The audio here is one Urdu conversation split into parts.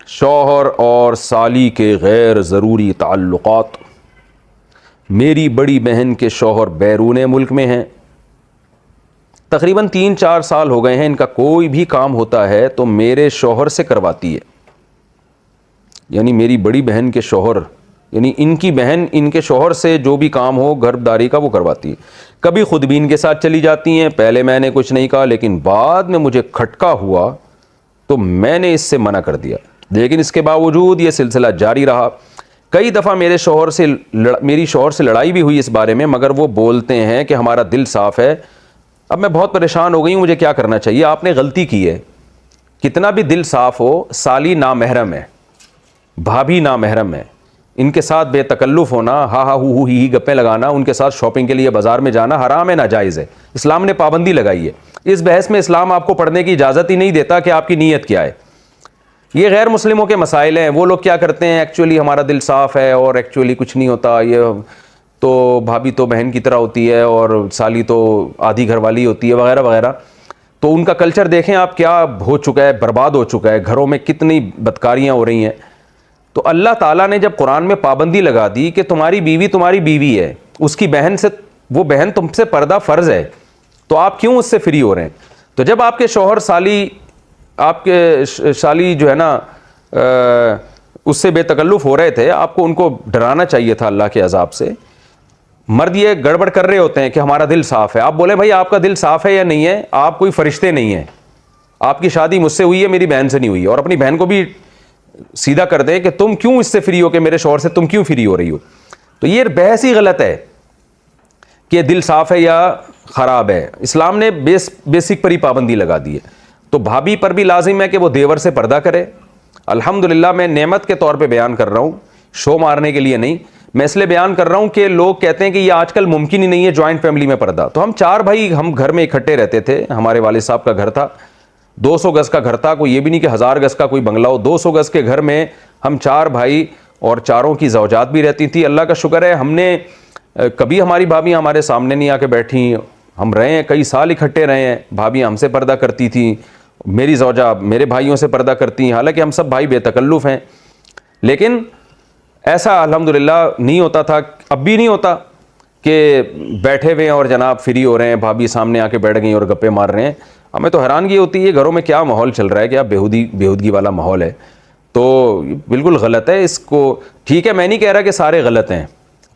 شوہر اور سالی کے غیر ضروری تعلقات۔ میری بڑی بہن کے شوہر بیرون ملک میں ہیں، تقریباً 3-4 سال ہو گئے ہیں، ان کا کوئی بھی کام ہوتا ہے تو میرے شوہر سے کرواتی ہے، یعنی میری بڑی بہن کے شوہر، یعنی ان کی بہن ان کے شوہر سے جو بھی کام ہو گھر داری کا وہ کرواتی ہے۔ کبھی خود بھی ان کے ساتھ چلی جاتی ہیں، پہلے میں نے کچھ نہیں کہا لیکن بعد میں مجھے کھٹکا ہوا تو میں نے اس سے منع کر دیا، لیکن اس کے باوجود یہ سلسلہ جاری رہا۔ کئی دفعہ میری شوہر سے لڑائی بھی ہوئی اس بارے میں، مگر وہ بولتے ہیں کہ ہمارا دل صاف ہے۔ اب میں بہت پریشان ہو گئی ہوں، مجھے کیا کرنا چاہیے؟ آپ نے غلطی کی ہے، کتنا بھی دل صاف ہو، سالی نامحرم ہے، بھابھی نامحرم ہے، ان کے ساتھ بے تکلف ہونا، ہا ہا ہو ہی گپیں لگانا، ان کے ساتھ شاپنگ کے لیے بازار میں جانا حرام ہے، ناجائز ہے، اسلام نے پابندی لگائی ہے۔ اس بحث میں اسلام آپ کو پڑھنے کی اجازت ہی نہیں دیتا کہ آپ کی نیت کیا ہے۔ یہ غیر مسلموں کے مسائل ہیں، وہ لوگ کیا کرتے ہیں، ایکچولی ہمارا دل صاف ہے اور ایکچولی کچھ نہیں ہوتا، یہ تو بھابھی تو بہن کی طرح ہوتی ہے اور سالی تو آدھی گھر والی ہوتی ہے وغیرہ وغیرہ۔ تو ان کا کلچر دیکھیں آپ کیا ہو چکا ہے، برباد ہو چکا ہے، گھروں میں کتنی بدکاریاں ہو رہی ہیں۔ تو اللہ تعالیٰ نے جب قرآن میں پابندی لگا دی کہ تمہاری بیوی ہے، اس کی بہن سے، وہ بہن تم سے پردہ فرض ہے، تو آپ کیوں اس سے فری ہو رہے ہیں؟ تو جب آپ کے شوہر آپ کے سالی جو ہے نا اس سے بے تکلف ہو رہے تھے، آپ کو ان کو ڈرانا چاہیے تھا اللہ کے عذاب سے۔ مرد یہ گڑبڑ کر رہے ہوتے ہیں کہ ہمارا دل صاف ہے، آپ بولیں بھائی آپ کا دل صاف ہے یا نہیں ہے؟ آپ کوئی فرشتے نہیں ہیں، آپ کی شادی مجھ سے ہوئی ہے، میری بہن سے نہیں ہوئی، اور اپنی بہن کو بھی سیدھا کر دیں کہ تم کیوں اس سے فری ہو، کہ میرے شوہر سے تم کیوں فری ہو رہی ہو۔ تو یہ بحث ہی غلط ہے کہ دل صاف ہے یا خراب ہے، اسلام نے بیسک پر ہی پابندی لگا دی ہے۔ تو بھابھی پر بھی لازم ہے کہ وہ دیور سے پردہ کرے۔ الحمدللہ میں نعمت کے طور پہ بیان کر رہا ہوں، شو مارنے کے لیے نہیں، میں اس لیے بیان کر رہا ہوں کہ لوگ کہتے ہیں کہ یہ آج کل ممکن ہی نہیں ہے جوائنٹ فیملی میں پردہ۔ تو ہم 4 بھائی ہم گھر میں اکٹھے رہتے تھے، ہمارے والد صاحب کا گھر تھا، 200 گز کا گھر تھا، کوئی یہ بھی نہیں کہ 1000 گز کا کوئی بنگلہ ہو، 200 گز کے گھر میں ہم 4 بھائی اور چاروں کی زوجات بھی رہتی تھی۔ اللہ کا شکر ہے ہم نے کبھی ہماری بھابیاں ہمارے سامنے نہیں آ کے بیٹھی، ہم رہے ہیں کئی سال اکٹھے رہے ہیں، بھابیاں ہم سے پردہ کرتی تھیں، میری زوجہ میرے بھائیوں سے پردہ کرتی ہیں، حالانکہ ہم سب بھائی بے تکلف ہیں، لیکن ایسا الحمدللہ نہیں ہوتا تھا، اب بھی نہیں ہوتا کہ بیٹھے ہوئے ہیں اور جناب فری ہو رہے ہیں، بھابھی سامنے آ کے بیٹھ گئی اور گپے مار رہے ہیں۔ ہمیں تو حیرانگی ہوتی ہے گھروں میں کیا ماحول چل رہا ہے، کیا بےہودگی والا ماحول ہے۔ تو بالکل غلط ہے، اس کو ٹھیک ہے، میں نہیں کہہ رہا کہ سارے غلط ہیں،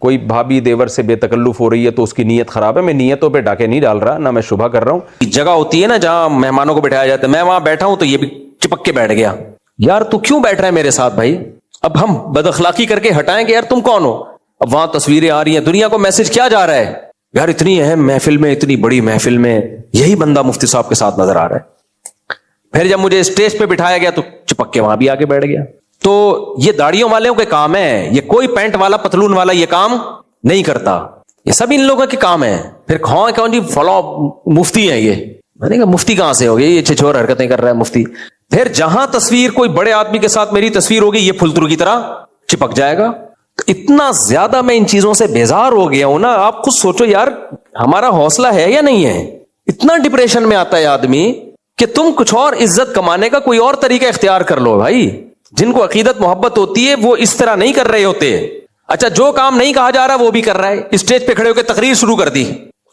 کوئی بھابھی دیور سے بے تکلف ہو رہی ہے تو اس کی نیت خراب ہے، میں نیتوں پہ ڈاکے نہیں ڈال رہا، نہ میں شبہ کر رہا ہوں۔ جگہ ہوتی ہے نا جہاں مہمانوں کو بٹھایا جاتا ہے، میں وہاں بیٹھا ہوں تو یہ بھی چپک کے بیٹھ گیا، یار تو کیوں بیٹھ رہا ہے میرے ساتھ بھائی؟ اب ہم بد اخلاقی کر کے ہٹائیں گے یار تم کون ہو؟ اب وہاں تصویریں آ رہی ہیں، دنیا کو میسج کیا جا رہا ہے؟ یار اتنی اہم محفل میں، اتنی بڑی محفل میں یہی بندہ مفتی صاحب کے ساتھ نظر آ رہا ہے۔ پھر جب مجھے اسٹیج پہ بٹھایا گیا تو چپک کے وہاں بھی آ کے بیٹھ گیا۔ تو یہ داڑھیوں والوں کے کام ہے، یہ کوئی پینٹ والا پتلون والا یہ کام نہیں کرتا، یہ سب ان لوگوں کے کام ہے۔ پھر کون جی فلاں مفتی ہیں، یہ میں نے کہا مفتی کہاں سے ہو گئی، یہ چھچور حرکتیں کر رہا ہے مفتی۔ پھر جہاں تصویر کوئی بڑے آدمی کے ساتھ میری تصویر ہوگی، یہ پھلترو کی طرح چپک جائے گا۔ اتنا زیادہ میں ان چیزوں سے بیزار ہو گیا ہوں نا، آپ خود سوچو یار ہمارا حوصلہ ہے یا نہیں ہے؟ اتنا ڈپریشن میں آتا ہے آدمی کہ تم کچھ اور عزت کمانے کا کوئی اور طریقہ اختیار کر لو بھائی۔ جن کو عقیدت محبت ہوتی ہے وہ اس طرح نہیں کر رہے ہوتے۔ اچھا جو کام نہیں کہا جا رہا وہ بھی کر رہا ہے، اسٹیج پہ کھڑے ہو کے تقریر شروع کر دی،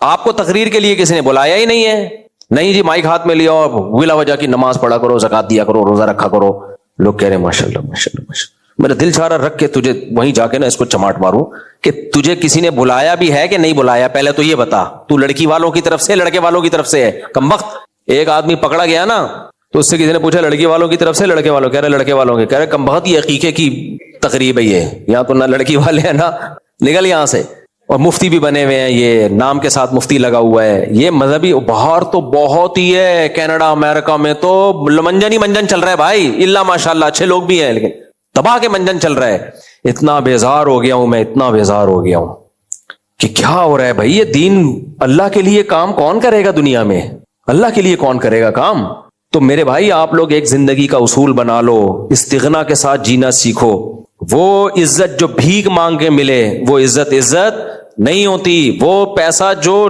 آپ کو تقریر کے لیے کسی نے بلایا ہی نہیں ہے، نہیں جی مائک ہاتھ میں لیا اور بلا وجہ کی نماز پڑھا کرو، زکات دیا کرو، روزہ رکھا کرو۔ لوگ کہہ رہے ہیں ماشاءاللہ ماشاءاللہ ماشاءاللہ۔ میرا دل چاہ رہا رکھ کے تجھے وہیں جا کے نا اس کو چماٹ ماروں کہ تجھے کسی نے بلایا بھی ہے کہ نہیں بلایا، پہلے تو یہ بتا، تو لڑکی والوں کی طرف سے لڑکے والوں کی طرف سے ہے؟ کمبخت۔ ایک آدمی پکڑا گیا نا تو اس سے کسی نے پوچھا لڑکی والوں کی طرف سے، لڑکے والوں، کہہ رہے لڑکے والوں کے، کہہ رہے کمبخت یہ عقیقے کی تقریب ہے، یہ یہاں تو نہ لڑکی والے ہیں نا، نکل یہاں سے۔ اور مفتی بھی بنے ہوئے ہیں، یہ نام کے ساتھ مفتی لگا ہوا ہے، یہ مذہبی باہر تو بہت ہی ہے، کینیڈا امریکہ میں تو منجن ہی منجن چل رہا ہے بھائی، اللہ ماشاءاللہ اچھے لوگ بھی ہیں لیکن تباہ کے منجن چل رہا ہے۔ اتنا بیزار ہو گیا ہوں میں، اتنا بیزار ہو گیا ہوں کہ کیا ہو رہا ہے بھائی، یہ دین اللہ کے لیے کام کون کرے گا دنیا میں؟ اللہ کے لیے کون کرے گا کام؟ تو میرے بھائی آپ لوگ ایک زندگی کا اصول بنا لو، استغنا کے ساتھ جینا سیکھو۔ وہ عزت جو بھیک مانگ کے ملے وہ عزت نہیں ہوتی، وہ پیسہ جو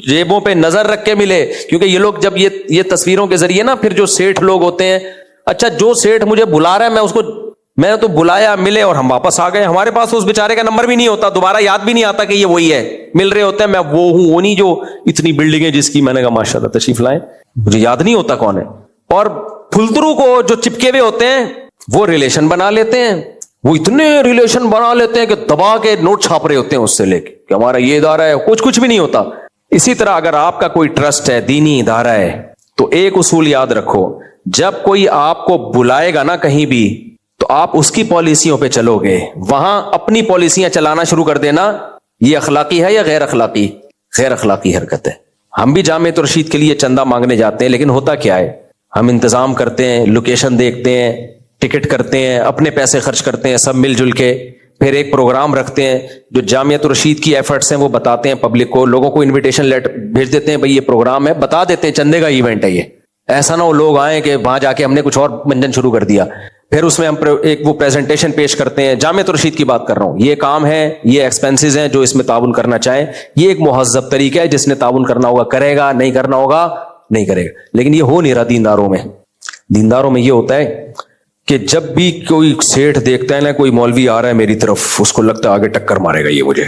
جیبوں پہ نظر رکھ کے ملے، کیونکہ یہ لوگ جب یہ تصویروں کے ذریعے نا پھر جو سیٹھ لوگ ہوتے ہیں اچھا جو سیٹ مجھے بلا رہا ہے میں تو بلایا, ملے اور ہم واپس آ گئے, ہمارے پاس اس بیچارے کا نمبر بھی نہیں ہوتا, دوبارہ یاد بھی نہیں آتا کہ یہ وہی ہے, مل رہے ہوتے ہیں, میں وہ ہوں, وہ نہیں جو اتنی بلڈنگ ہے جس کی, میں نے کہا ماشاءاللہ تشریف لائیں, مجھے یاد نہیں ہوتا کون ہے. اور پھلترو کو جو چپکے ہوئے ہوتے ہیں وہ ریلیشن بنا لیتے ہیں, وہ اتنے ریلیشن بنا لیتے ہیں کہ دبا کے نوٹ چھاپ رہے ہوتے ہیں اس سے لے کے کہ ہمارا یہ ادارہ ہے, کچھ بھی نہیں ہوتا. اسی طرح اگر آپ کا کوئی ٹرسٹ ہے, دینی ادارہ ہے, تو ایک اصول یاد رکھو, جب کوئی آپ کو بلائے گا نا کہیں بھی, تو آپ اس کی پالیسیوں پہ چلو گے, وہاں اپنی پالیسیاں چلانا شروع کر دینا. یہ اخلاقی ہے یا غیر اخلاقی؟ غیر اخلاقی حرکت ہے. ہم بھی جامعۃ الرشید کے لیے چندہ مانگنے جاتے ہیں, لیکن ہوتا کیا ہے, ہم انتظام کرتے ہیں, لوکیشن دیکھتے ہیں, ٹکٹ کرتے ہیں, اپنے پیسے خرچ کرتے ہیں سب مل جل کے, پھر ایک پروگرام رکھتے ہیں, جو جامعۃ الرشید کی ایفرٹس ہیں وہ بتاتے ہیں پبلک کو, لوگوں کو انویٹیشن لیٹر بھیج دیتے ہیں, بھائی یہ پروگرام ہے, بتا دیتے ہیں چندے کا ایونٹ ہے یہ. ایسا نہ ہو لوگ آئیں کہ وہاں جا کے ہم نے کچھ اور منجن شروع کر دیا. پھر اس میں ہم ایک وہ پریزنٹیشن پیش کرتے ہیں, جامعۃ الرشید کی بات کر رہا ہوں, یہ کام ہے, یہ ایکسپینسز ہیں جو اس میں تعاون کرنا چاہیں, یہ ایک مہذب طریقہ ہے, جس نے تعاون کرنا ہوگا کرے گا, نہیں کرنا ہوگا نہیں کرے گا. لیکن یہ ہو نہیں رہا دینداروں میں. دینداروں میں یہ ہوتا ہے کہ جب بھی کوئی سیٹھ دیکھتا ہے نا, کوئی مولوی آ رہا ہے میری طرف, اس کو لگتا ہے آگے ٹکر مارے گا یہ مجھے,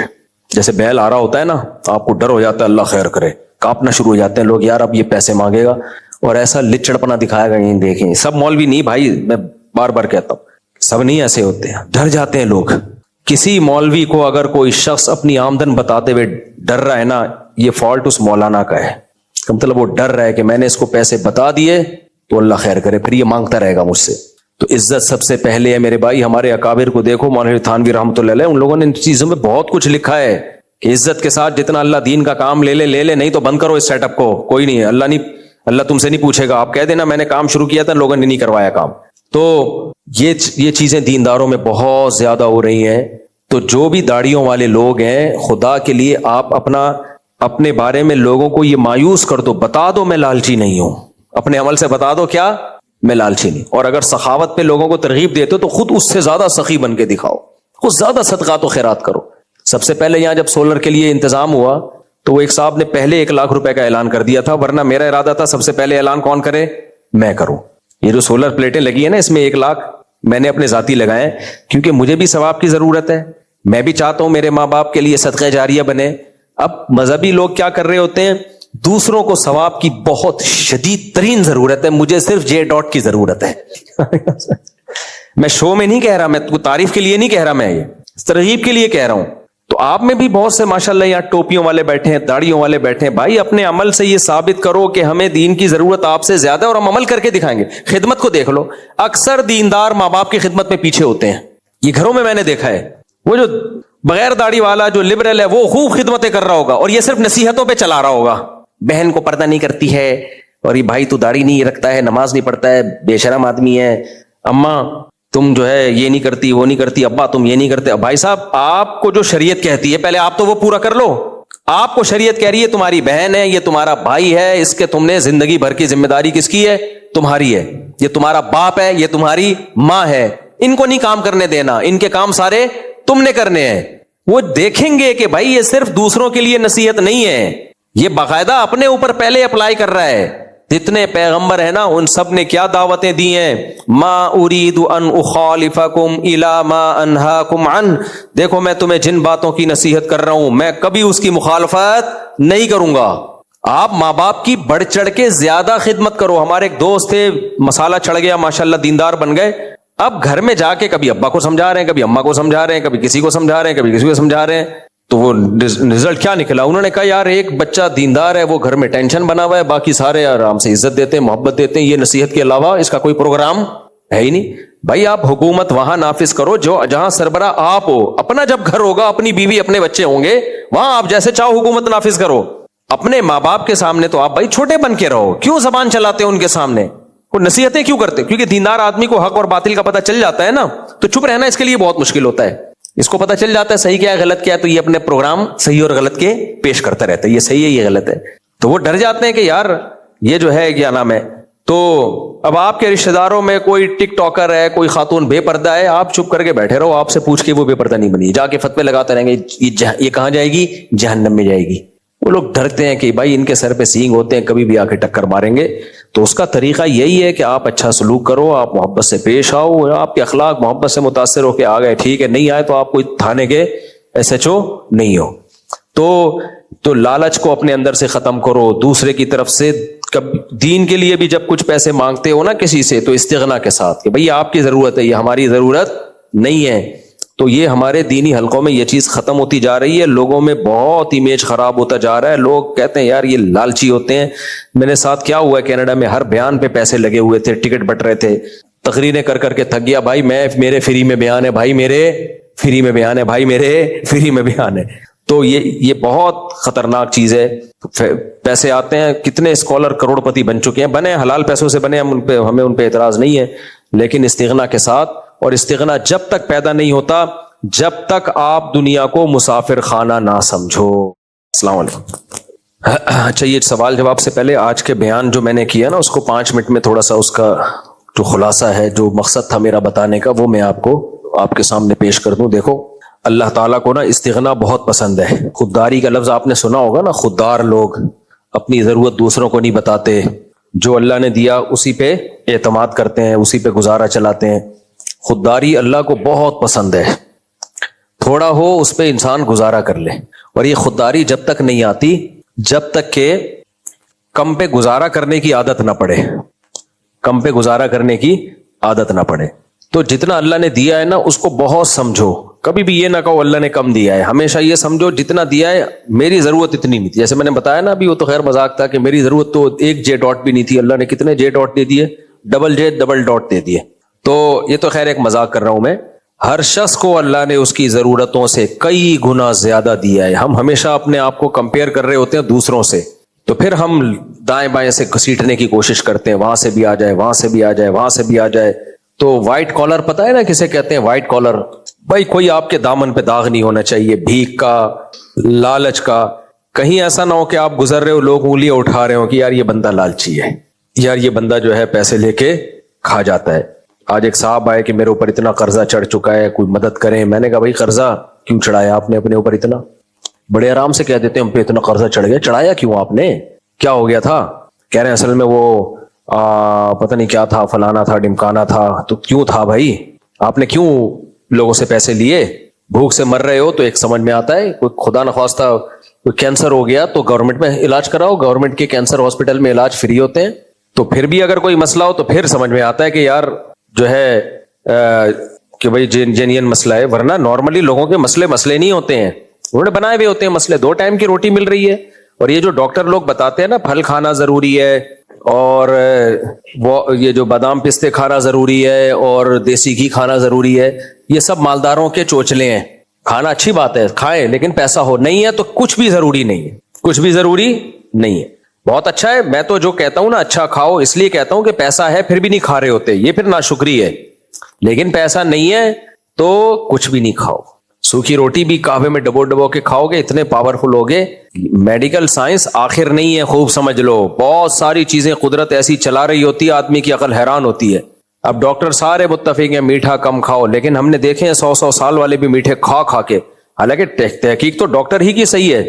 جیسے بیل آ رہا ہوتا ہے نا, آپ کو ڈر ہو جاتا ہے, اللہ خیر کرے, کانپنا شروع ہو جاتے ہیں لوگ, یار اب یہ پیسے مانگے گا, اور ایسا لچڑپنا دکھائے گا. نہیں دیکھیں, سب مولوی نہیں بھائی, میں بار بار کہتا ہوں, سب نہیں ایسے ہوتے ہیں, ڈر جاتے ہیں لوگ. کسی مولوی کو اگر کوئی شخص اپنی آمدن بتاتے ہوئے ڈر رہا ہے نا, یہ فالٹ اس مولانا کا ہے. مطلب وہ ڈر رہا ہے کہ میں نے اس کو پیسے بتا دیے تو اللہ خیر کرے, پھر یہ مانگتا رہے گا مجھ سے. تو عزت سب سے پہلے ہے میرے بھائی. ہمارے اکابر کو دیکھو, مولانا تھانوی رحمۃ اللہ علیہ, ان لوگوں نے ان چیزوں میں بہت کچھ لکھا ہے کہ عزت کے ساتھ جتنا اللہ دین کا کام لے لے, نہیں تو بند کرو اس سیٹ اپ کو, کوئی نہیں ہے, اللہ تم سے نہیں پوچھے گا, آپ کہہ دینا میں نے کام شروع کیا تھا, لوگوں نے نہیں کروایا کام. تو یہ چیزیں دینداروں میں بہت زیادہ ہو رہی ہیں. تو جو بھی داڑھیوں والے لوگ ہیں, خدا کے لیے آپ اپنے بارے میں لوگوں کو یہ مایوس کر دو, بتا دو میں لالچی نہیں ہوں, اپنے عمل سے بتا دو کیا میں لالچی نہیں. اور اگر سخاوت پہ لوگوں کو ترغیب دیتے ہو تو خود اس سے زیادہ سخی بن کے دکھاؤ, خود زیادہ صدقات و خیرات کرو. سب سے پہلے یہاں جب سولر کے لیے انتظام ہوا تو وہ ایک صاحب نے پہلے 1 لاکھ روپے کا اعلان کر دیا تھا, ورنہ میرا ارادہ تھا سب سے پہلے اعلان کون کرے, میں کروں. یہ جو سولر پلیٹیں لگی ہیں نا, اس میں 1 لاکھ میں نے اپنے ذاتی لگائے, کیونکہ مجھے بھی ثواب کی ضرورت ہے, میں بھی چاہتا ہوں میرے ماں باپ کے لیے صدقہ جاریہ بنے. اب مذہبی لوگ کیا کر رہے ہوتے ہیں, دوسروں کو ثواب کی بہت شدید ترین ضرورت ہے, مجھے صرف J ڈاٹ کی ضرورت ہے. میں شو میں نہیں کہہ رہا, میں تعریف کے لیے نہیں کہہ رہا, میں یہ ترغیب کے لیے کہہ رہا ہوں. تو آپ میں بھی بہت سے ماشاءاللہ یہاں ٹوپیوں والے بیٹھے ہیں, داڑھیوں والے بیٹھے ہیں. بھائی اپنے عمل سے یہ ثابت کرو کہ ہمیں دین کی ضرورت آپ سے زیادہ ہے, اور ہم عمل کر کے دکھائیں گے. خدمت کو دیکھ لو, اکثر دیندار ماں باپ کی خدمت میں پیچھے ہوتے ہیں, یہ گھروں میں نے دیکھا ہے. وہ جو بغیر داڑھی والا جو لبرل ہے وہ خوب خدمتیں کر رہا ہوگا, اور یہ صرف نصیحتوں پہ چلا رہا ہوگا, بہن کو پردہ نہیں کرتی ہے, اور یہ بھائی تو داڑھی نہیں رکھتا ہے, نماز نہیں پڑھتا ہے, بے شرم آدمی ہے, اماں تم جو ہے یہ نہیں کرتی وہ نہیں کرتی, ابا تم یہ نہیں کرتے. بھائی صاحب آپ کو جو شریعت کہتی ہے پہلے آپ تو وہ پورا کر لو. آپ کو شریعت کہہ رہی ہے تمہاری بہن ہے, یہ تمہارا بھائی ہے, اس کے تم نے زندگی بھر کی ذمہ داری کس کی ہے, تمہاری ہے. یہ تمہارا باپ ہے, یہ تمہاری ماں ہے, ان کو نہیں کام کرنے دینا, ان کے کام سارے تم نے کرنے ہیں. وہ دیکھیں گے کہ بھائی یہ صرف دوسروں کے لیے نصیحت نہیں ہے, یہ باقاعدہ اپنے اوپر پہلے اپلائی کر رہا ہے. جتنے پیغمبر ہیں نا ان سب نے کیا دعوتیں دی ہیں, ما اريد ان اخالفکم الى ما انہاکم عنہ, دیکھو میں تمہیں جن باتوں کی نصیحت کر رہا ہوں میں کبھی اس کی مخالفت نہیں کروں گا. آپ ماں باپ کی بڑھ چڑھ کے زیادہ خدمت کرو. ہمارے ایک دوست تھے, مسالہ چڑھ گیا, ماشاءاللہ دیندار بن گئے. اب گھر میں جا کے کبھی ابا کو سمجھا رہے ہیں, کبھی اماں کو سمجھا رہے ہیں, کبھی کسی کو سمجھا رہے ہیں, کبھی کسی کو سمجھا رہے ہیں. تو وہ رزلٹ کیا نکلا, انہوں نے کہا یار ایک بچہ دیندار ہے, وہ گھر میں ٹینشن بنا ہوا ہے, باقی سارے آرام سے عزت دیتے ہیں, محبت دیتے ہیں, یہ نصیحت کے علاوہ اس کا کوئی پروگرام ہے ہی نہیں. بھائی آپ حکومت وہاں نافذ کرو جہاں سربراہ آپ ہو. اپنا جب گھر ہوگا, اپنی بیوی اپنے بچے ہوں گے, وہاں آپ جیسے چاہو حکومت نافذ کرو. اپنے ماں باپ کے سامنے تو آپ بھائی چھوٹے بن کے رہو, کیوں زبان چلاتے ہو ان کے سامنے, وہ نصیحتیں کیوں کرتے؟ کیونکہ دیندار آدمی کو حق اور باطل کا پتہ چل جاتا ہے نا, تو چپ رہنا اس کے لیے بہت مشکل ہوتا ہے. اس کو پتہ چل جاتا ہے صحیح کیا ہے غلط کیا ہے, تو یہ اپنے پروگرام صحیح اور غلط کے پیش کرتا رہتا ہے, یہ صحیح ہے یہ غلط ہے. تو وہ ڈر جاتے ہیں کہ یار یہ جو ہے کیا نام ہے. تو اب آپ کے رشتہ داروں میں کوئی ٹک ٹاکر ہے, کوئی خاتون بے پردہ ہے, آپ چپ کر کے بیٹھے رہو, آپ سے پوچھ کے وہ بے پردہ نہیں بنی, جا کے فتوے لگاتے رہیں گے یہ کہاں جائے گی, جہنم میں جائے گی. وہ لوگ ڈرتے ہیں کہ بھائی ان کے سر پہ سینگ ہوتے ہیں, کبھی بھی آ کے ٹکر ماریں گے. تو اس کا طریقہ یہی ہے کہ آپ اچھا سلوک کرو, آپ محبت سے پیش آؤ, آپ کے اخلاق محبت سے متاثر ہو کے آ گئے ٹھیک ہے, نہیں آئے تو آپ کوئی تھانے کے SHO نہیں ہو. تو لالچ کو اپنے اندر سے ختم کرو. دوسرے کی طرف سے دین کے لیے بھی جب کچھ پیسے مانگتے ہو نا کسی سے, تو استغنا کے ساتھ کہ بھئی آپ کی ضرورت ہے, یہ ہماری ضرورت نہیں ہے. تو یہ ہمارے دینی حلقوں میں یہ چیز ختم ہوتی جا رہی ہے, لوگوں میں بہت امیج خراب ہوتا جا رہا ہے. لوگ کہتے ہیں یار یہ لالچی ہوتے ہیں. میرے ساتھ کیا ہوا ہے کینیڈا میں, ہر بیان پہ پیسے لگے ہوئے تھے, ٹکٹ بٹ رہے تھے, تقریریں کر کے تھک گیا. بھائی میرے فری میں بیان ہے, بھائی میرے فری میں بیان ہے, بھائی میرے فری میں بیان ہے. تو یہ بہت خطرناک چیز ہے. پیسے آتے ہیں, کتنے اسکالر کروڑ پتی بن چکے ہیں, بنے حلال پیسوں سے بنے, ہمیں ان پہ اعتراض نہیں ہے, لیکن استغنا کے ساتھ. اور استغنا جب تک پیدا نہیں ہوتا جب تک آپ دنیا کو مسافر خانہ نہ سمجھو. السلام علیکم. اچھا, یہ سوال جواب سے پہلے آج کے بیان جو میں نے کیا نا, اس کو 5 منٹ میں تھوڑا سا اس کا جو خلاصہ ہے, جو مقصد تھا میرا بتانے کا, وہ میں آپ کے سامنے پیش کر دوں. دیکھو, اللہ تعالیٰ کو نا استغنا بہت پسند ہے. خودداری کا لفظ آپ نے سنا ہوگا نا, خوددار لوگ اپنی ضرورت دوسروں کو نہیں بتاتے, جو اللہ نے دیا اسی پہ اعتماد کرتے ہیں, اسی پہ گزارا چلاتے ہیں. خودداری اللہ کو بہت پسند ہے. تھوڑا ہو اس پہ انسان گزارا کر لے. اور یہ خودداری جب تک نہیں آتی جب تک کہ کم پہ گزارا کرنے کی عادت نہ پڑے, کم پہ گزارا کرنے کی عادت نہ پڑے. تو جتنا اللہ نے دیا ہے نا اس کو بہت سمجھو. کبھی بھی یہ نہ کہو اللہ نے کم دیا ہے, ہمیشہ یہ سمجھو جتنا دیا ہے میری ضرورت اتنی نہیں تھی. جیسے میں نے بتایا نا ابھی, وہ تو خیر مذاق تھا کہ میری ضرورت تو ایک J ڈاٹ بھی نہیں تھی, اللہ نے کتنے J ڈاٹ دے دیے, ڈبل J ڈبل ڈاٹ دے دیے. تو یہ تو خیر ایک مذاق کر رہا ہوں میں. ہر شخص کو اللہ نے اس کی ضرورتوں سے کئی گنا زیادہ دیا ہے. ہم ہمیشہ اپنے آپ کو کمپیئر کر رہے ہوتے ہیں دوسروں سے, تو پھر ہم دائیں بائیں سے گھسیٹنے کی کوشش کرتے ہیں, وہاں سے بھی آ جائے, وہاں سے بھی آ جائے, وہاں سے بھی آ جائے. تو وائٹ کالر پتہ ہے نا کسے کہتے ہیں, وائٹ کالر. بھائی کوئی آپ کے دامن پہ داغ نہیں ہونا چاہیے, بھیک کا, لالچ کا. کہیں ایسا نہ ہو کہ آپ گزر رہے ہو, لوگ انگلیاں اٹھا رہے ہو کہ یار یہ بندہ لالچی ہے, یار یہ بندہ جو ہے پیسے لے کے کھا جاتا ہے. آج ایک صاحب آئے کہ میرے اوپر اتنا قرضہ چڑھ چکا ہے, کوئی مدد کریں. میں نے کہا بھائی قرضہ کیوں چڑھایا آپ نے اپنے اوپر اتنا؟ بڑے آرام سے کہہ دیتے ہیں ہم پہ اتنا قرضہ چڑھ گیا. چڑھایا کیوں آپ نے, کیا ہو گیا تھا؟ کہہ رہے ہیں اصل میں وہ پتہ نہیں کیا تھا, فلانا تھا, ڈمکانا تھا. تو کیوں تھا بھائی, آپ نے کیوں لوگوں سے پیسے لیے؟ بھوک سے مر رہے ہو تو ایک سمجھ میں آتا ہے. کوئی خدا نخواستہ کوئی کینسر ہو گیا تو گورنمنٹ میں علاج کراؤ, گورنمنٹ کے کینسر ہاسپٹل میں علاج فری ہوتے ہیں. تو پھر بھی اگر کوئی مسئلہ ہو تو پھر سمجھ میں آتا ہے کہ یار جو ہے کہ بھائی جینین مسئلہ ہے. ورنہ نارملی لوگوں کے مسئلے نہیں ہوتے ہیں, انہوں نے بنائے ہوئے ہوتے ہیں مسئلے. 2 ٹائم کی روٹی مل رہی ہے. اور یہ جو ڈاکٹر لوگ بتاتے ہیں نا پھل کھانا ضروری ہے, اور وہ یہ جو بادام پستے کھانا ضروری ہے, اور دیسی گھی کھانا ضروری ہے, یہ سب مالداروں کے چوچلے ہیں. کھانا اچھی بات ہے, کھائیں, لیکن پیسہ ہو نہیں ہے تو کچھ بھی ضروری نہیں ہے, کچھ بھی ضروری نہیں ہے. بہت اچھا ہے, میں تو جو کہتا ہوں نا اچھا کھاؤ, اس لیے کہتا ہوں کہ پیسہ ہے پھر بھی نہیں کھا رہے ہوتے, یہ پھر ناشکری ہے. لیکن پیسہ نہیں ہے تو کچھ بھی نہیں کھاؤ. سوکھی روٹی بھی کعبے میں ڈبو کے کھاؤ گے, اتنے پاورفل ہوگے. میڈیکل سائنس آخر نہیں ہے, خوب سمجھ لو. بہت ساری چیزیں قدرت ایسی چلا رہی ہوتی ہے, آدمی کی عقل حیران ہوتی ہے. اب ڈاکٹر سارے متفق ہیں میٹھا کم کھاؤ, لیکن ہم نے دیکھے ہیں 100 سال والے بھی میٹھے کھا کے. حالانکہ تحقیق تو ڈاکٹر ہی کی صحیح ہے,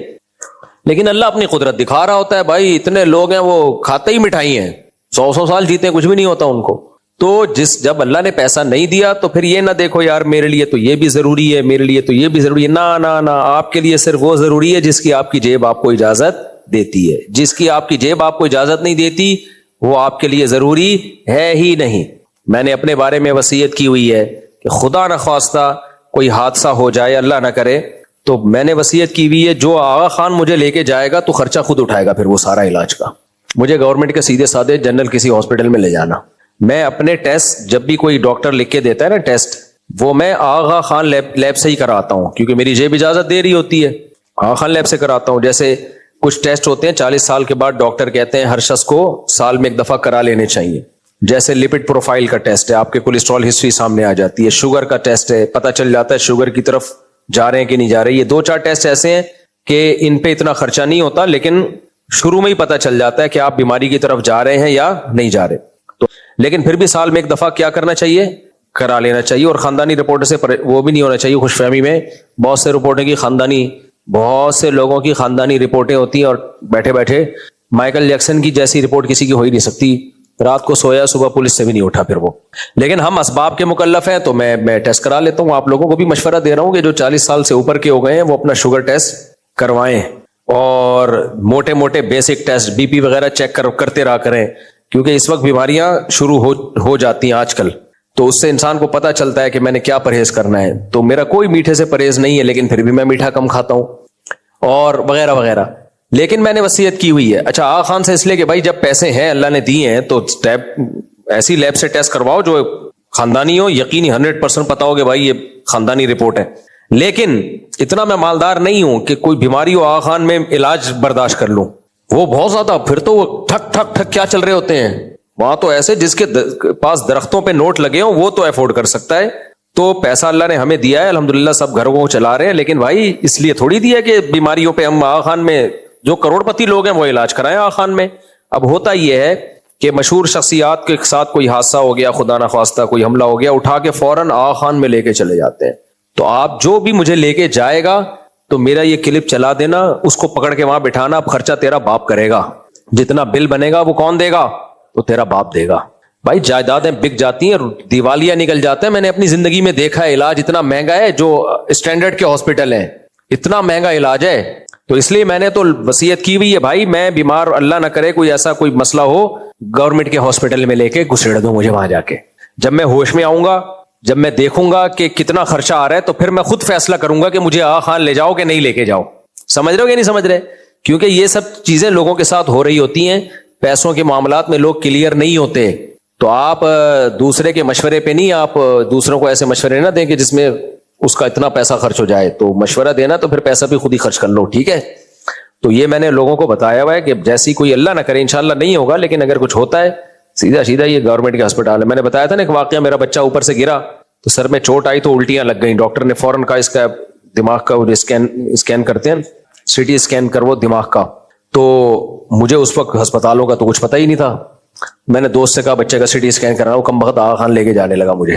لیکن اللہ اپنی قدرت دکھا رہا ہوتا ہے. بھائی اتنے لوگ ہیں وہ کھاتے ہی مٹھائی ہیں, 100 سال جیتے ہیں, کچھ بھی نہیں ہوتا ان کو. تو جب اللہ نے پیسہ نہیں دیا تو پھر یہ نہ دیکھو یار میرے لیے تو یہ بھی ضروری ہے, میرے لیے تو یہ بھی ضروری ہے. نہ آپ کے لیے صرف وہ ضروری ہے جس کی آپ کی جیب آپ کو اجازت دیتی ہے. جس کی آپ کی جیب آپ کو اجازت نہیں دیتی وہ آپ کے لیے ضروری ہے ہی نہیں. میں نے اپنے بارے میں وصیت کی ہوئی ہے کہ خدا نخواستہ کوئی حادثہ ہو جائے, اللہ نہ کرے, تو میں نے وصیت کی ہوئی ہے جو آغا خان مجھے لے کے جائے گا تو خرچہ خود اٹھائے گا پھر وہ سارا علاج کا. مجھے گورنمنٹ کے سیدھے سادے جنرل کسی ہاسپٹل میں لے جانا. میں اپنے ٹیسٹ جب بھی کوئی ڈاکٹر لکھ کے دیتا ہے نا ٹیسٹ, وہ میں آغا خان لیب سے ہی کراتا ہوں, کیونکہ میری جیب اجازت دے رہی ہوتی ہے. آغا خان لیب سے کراتا ہوں. جیسے کچھ ٹیسٹ ہوتے ہیں 40 سال کے بعد ڈاکٹر کہتے ہیں ہر شخص کو سال میں 1 دفعہ کرا لینے چاہیے. جیسے لپڈ پروفائل کا ٹیسٹ ہے, آپ کے کولیسٹرول ہسٹری سامنے آ جاتی ہے. شوگر کا ٹیسٹ ہے, پتہ چل جاتا ہے شوگر کی طرف جا رہے ہیں کہ نہیں جا رہے. یہ 2-4 ٹیسٹ ایسے ہیں کہ ان پہ اتنا خرچہ نہیں ہوتا, لیکن شروع میں ہی پتہ چل جاتا ہے کہ آپ بیماری کی طرف جا رہے ہیں یا نہیں جا رہے. تو لیکن پھر بھی سال میں 1 دفعہ کیا کرنا چاہیے, کرا لینا چاہیے. اور خاندانی رپورٹ سے وہ بھی نہیں ہونا چاہیے خوش فہمی میں. بہت سے رپورٹیں کی بہت سے لوگوں کی خاندانی رپورٹیں ہوتی ہیں, اور بیٹھے بیٹھے مائیکل جیکسن کی جیسی رپورٹ کسی کی ہو ہی نہیں سکتی. رات کو سویا, صبح پولیس سے بھی نہیں اٹھا پھر وہ. لیکن ہم اسباب کے مکلف ہیں, تو میں ٹیسٹ کرا لیتا ہوں. آپ لوگوں کو بھی مشورہ دے رہا ہوں کہ جو 40 سال سے اوپر کے ہو گئے ہیں وہ اپنا شوگر ٹیسٹ کروائیں, اور موٹے موٹے بیسک ٹیسٹ بی پی وغیرہ چیک کرتے رہا کریں, کیونکہ اس وقت بیماریاں شروع ہو جاتی ہیں آج کل. تو اس سے انسان کو پتہ چلتا ہے کہ میں نے کیا پرہیز کرنا ہے. تو میرا کوئی میٹھے سے پرہیز نہیں ہے, لیکن پھر بھی میں میٹھا کم کھاتا ہوں اور وغیرہ وغیرہ. لیکن میں نے وصیت کی ہوئی ہے. اچھا, آغا خان سے اس لیے کہ بھائی جب پیسے ہیں اللہ نے دیے ہیں تو ایسی لیب سے ٹیسٹ کرواؤ جو خاندانی ہو, یقینی 100% پتا ہو کہ بھائی یہ خاندانی رپورٹ ہے. لیکن اتنا میں مالدار نہیں ہوں کہ کوئی بیماری ہو آغا خان میں علاج برداشت کر لوں. وہ بہت زیادہ, پھر تو وہ ٹھک ٹھک ٹھک کیا چل رہے ہوتے ہیں وہاں. تو ایسے جس کے پاس درختوں پہ نوٹ لگے ہوں وہ تو افورڈ کر سکتا ہے. تو پیسہ اللہ نے ہمیں دیا ہے الحمدللہ, سب گھروں کو چلا رہے ہیں. لیکن بھائی اس لیے تھوڑی دیا کہ بیماریوں پہ ہم آغا خان میں جو کروڑ پتی لوگ ہیں وہ علاج کرائیں آغا خان میں. اب ہوتا یہ ہے کہ مشہور شخصیات کے ساتھ کوئی حادثہ ہو گیا, خدا نخواستہ کوئی حملہ ہو گیا, اٹھا کے فوراً آغا خان میں لے کے چلے جاتے ہیں. تو آپ جو بھی مجھے لے کے جائے گا تو میرا یہ کلپ چلا دینا, اس کو پکڑ کے وہاں بٹھانا. اب خرچہ تیرا باپ کرے گا, جتنا بل بنے گا وہ کون دے گا؟ تو تیرا باپ دے گا. بھائی جائیدادیں بک جاتی ہیں, دیوالیہ نکل جاتے ہیں. میں نے اپنی زندگی میں دیکھا ہے علاج اتنا مہنگا ہے, جو اسٹینڈرڈ کے ہاسپٹل ہیں اتنا مہنگا علاج ہے. تو اس لیے میں نے تو وصیت کی ہوئی ہے بھائی, میں بیمار اللہ نہ کرے کوئی ایسا کوئی مسئلہ ہو, گورنمنٹ کے ہاسپٹل میں لے کے گھسیڑ دوں مجھے وہاں جا کے. جب میں ہوش میں آؤں گا, جب میں دیکھوں گا کہ کتنا خرچہ آ رہا ہے, تو پھر میں خود فیصلہ کروں گا کہ مجھے آغا خان لے جاؤ کہ نہیں لے کے جاؤ. سمجھ رہے ہو کہ نہیں سمجھ رہے؟ کیونکہ یہ سب چیزیں لوگوں کے ساتھ ہو رہی ہوتی ہیں. پیسوں کے معاملات میں لوگ کلیئر نہیں ہوتے. تو آپ دوسرے کے مشورے پہ نہیں, آپ دوسروں کو ایسے مشورے نہ دیں کہ جس میں اس کا اتنا پیسہ خرچ ہو جائے. تو مشورہ دینا تو پھر پیسہ بھی خود ہی خرچ کر لو, ٹھیک ہے؟ تو یہ میں نے لوگوں کو بتایا ہوا ہے کہ جیسی کوئی اللہ نہ کرے, انشاءاللہ نہیں ہوگا, لیکن اگر کچھ ہوتا ہے سیدھا سیدھا یہ گورنمنٹ کے ہسپتال ہے. میں نے بتایا تھا نا ایک واقعہ, میرا بچہ اوپر سے گرا تو سر میں چوٹ آئی تو الٹیاں لگ گئیں. ڈاکٹر نے فوراً کہا اس کا دماغ کا اسکین کرتے ہیں, سی ٹی اسکین کرو دماغ کا. تو مجھے اس وقت ہسپتالوں کا تو کچھ پتہ ہی نہیں تھا. میں نے دوست سے کہا بچے کا سی ٹی اسکین کرنا, وہ کم بخت آغا خان لے کے جانے لگا مجھے.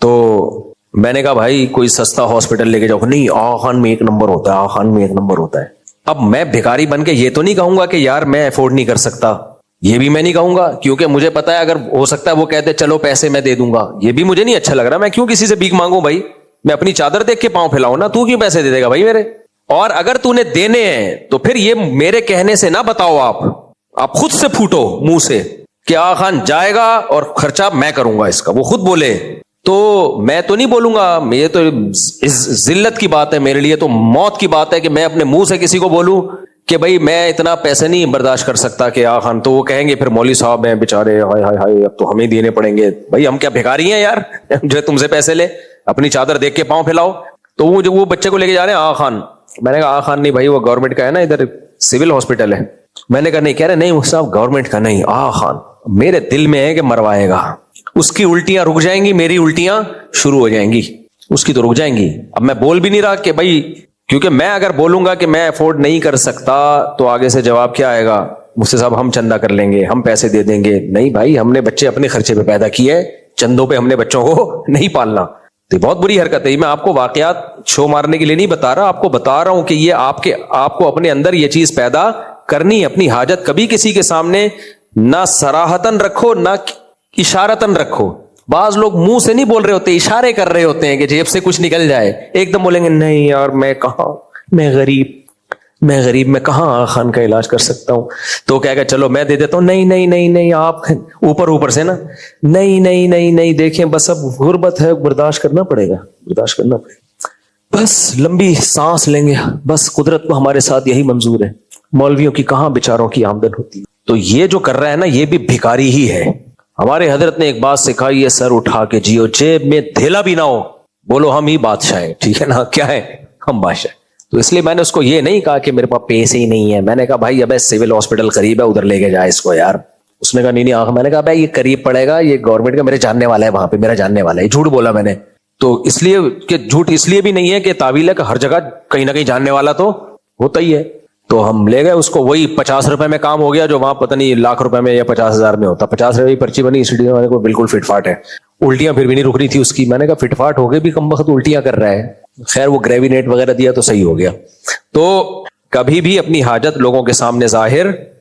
تو میں نے کہا بھائی کوئی سستا ہاسپٹل لے کے جاؤ. نہیں, آغا خان میں 1 نمبر ہوتا ہے, آغا خان میں 1 نمبر ہوتا ہے. اب میں بھکاری بن کے یہ تو نہیں کہوں گا کہ یار میں افورڈ نہیں کر سکتا, یہ بھی میں نہیں کہوں گا, کیونکہ مجھے پتا ہے اگر ہو سکتا ہے وہ کہتے چلو پیسے میں دے دوں گا, یہ بھی مجھے نہیں اچھا لگ رہا. میں کیوں کسی سے بھیک مانگوں بھائی, میں اپنی چادر دیکھ کے پاؤں پھیلاؤں نا, تو کیوں پیسے دے گا بھائی میرے؟ اور اگر تو نے دینے ہیں تو پھر یہ میرے کہنے سے نہ بتاؤ, آپ خود سے پھوٹو منہ سے کہ آغا خان جائے گا اور خرچہ میں کروں گا اس کا. وہ خود بولے تو میں تو نہیں بولوں گا. یہ تو ذلت کی بات ہے میرے لیے, تو موت کی بات ہے کہ میں اپنے منہ سے کسی کو بولوں کہ بھائی میں اتنا پیسے نہیں برداشت کر سکتا کہ آغا خان. تو وہ کہیں گے پھر مولوی صاحب ہیں بیچارے, ہائے ہائے ہائے اب تو ہمیں دینے پڑیں گے. بھائی ہم کیا بھکاری ہیں یار جو تم سے پیسے لے؟ اپنی چادر دیکھ کے پاؤں پھیلاؤ. تو وہ بچے کو لے کے جا رہے ہیں آغا خان. میں نے کہا آغا خان نہیں بھائی, وہ گورنمنٹ کا ہے نا, ادھر سول ہاسپٹل ہے. میں نے کہا نہیں. کہہ رہے نہیں صاحب گورنمنٹ کا نہیں, آغا خان. میرے دل میں ہے کہ مروائے گا. اس کی الٹیاں رک جائیں گی, میری الٹیاں شروع ہو جائیں گی. اس کی تو رک جائیں گی. اب میں بول بھی نہیں رہا کہ بھائی, کیونکہ میں اگر بولوں گا کہ میں افورڈ نہیں کر سکتا تو آگے سے جواب کیا آئے گا, مجھ سے صاحب ہم چندہ کر لیں گے, ہم پیسے دے دیں گے. نہیں بھائی, ہم نے بچے اپنے خرچے پہ پیدا کیے, چندوں پہ ہم نے بچوں کو نہیں پالنا. تو بہت بری حرکت ہے. میں آپ کو واقعات شو مارنے کے لیے نہیں بتا رہا, آپ کو بتا رہا ہوں کہ یہ آپ کو اپنے اندر یہ چیز پیدا کرنی. اپنی حاجت کبھی کسی کے سامنے نہ صراحتاً رکھو نہ اشارتاً رکھو. بعض لوگ منہ سے نہیں بول رہے ہوتے, اشارے کر رہے ہوتے ہیں کہ جیب سے کچھ نکل جائے. ایک دم بولیں گے نہیں یار میں کہاں, میں غریب میں کہاں آغا خان کا علاج کر سکتا ہوں. تو کہے گا چلو میں دے دیتا ہوں. نہیں نہیں نہیں نہیں, آپ اوپر سے نا, نہیں نہیں نہیں نہیں, دیکھیں بس اب غربت ہے, برداشت کرنا پڑے گا, بس لمبی سانس لیں گے, بس قدرت کو ہمارے ساتھ یہی منظور ہے. مولویوں کی کہاں بیچاروں کی آمدن ہوتی ہے. تو یہ جو کر رہا ہے نا یہ بھی بھکاری ہی ہے. ہمارے حضرت نے ایک بات سکھائی ہے, سر اٹھا کے جیو, جیب میں دھیلا بھی نہ ہو, بولو ہم ہی بادشاہ ہیں. ٹھیک ہے نا, کیا ہے, ہم بادشاہ. تو اس لیے میں نے اس کو یہ نہیں کہا کہ میرے پاس پیسے ہی نہیں ہے. میں نے کہا بھائی اب سول ہاسپٹل قریب ہے, ادھر لے کے جائے اس کو یار. اس نے کہا نہیں نہیں. میں نے کہا بھائی یہ قریب پڑے گا, یہ گورنمنٹ کا میرے جاننے والا ہے, وہاں پہ میرا جاننے والا ہے. جھوٹ بولا میں نے. تو اس لیے کہ جھوٹ اس لیے بھی نہیں ہے کہ تعویل ہے کہ ہر جگہ کہیں نہ کہیں جاننے والا تو ہوتا ہی ہے. تو ہم لے گئے اس کو, وہی 50 روپے میں کام ہو گیا جو وہاں پتہ نہیں لاکھ روپے میں یا 50,000 میں ہوتا. 50 روپے کی پرچی بنی, سٹی والے کو بالکل فٹ فاٹ ہے. الٹیاں پھر بھی نہیں رک رہی تھی اس کی. میں نے کہا فٹ فاٹ ہو گئے بھی کم وقت الٹیاں کر رہا ہے. خیر وہ گریوی نیٹ وغیرہ دیا تو صحیح ہو گیا. تو کبھی بھی اپنی حاجت لوگوں کے سامنے ظاہر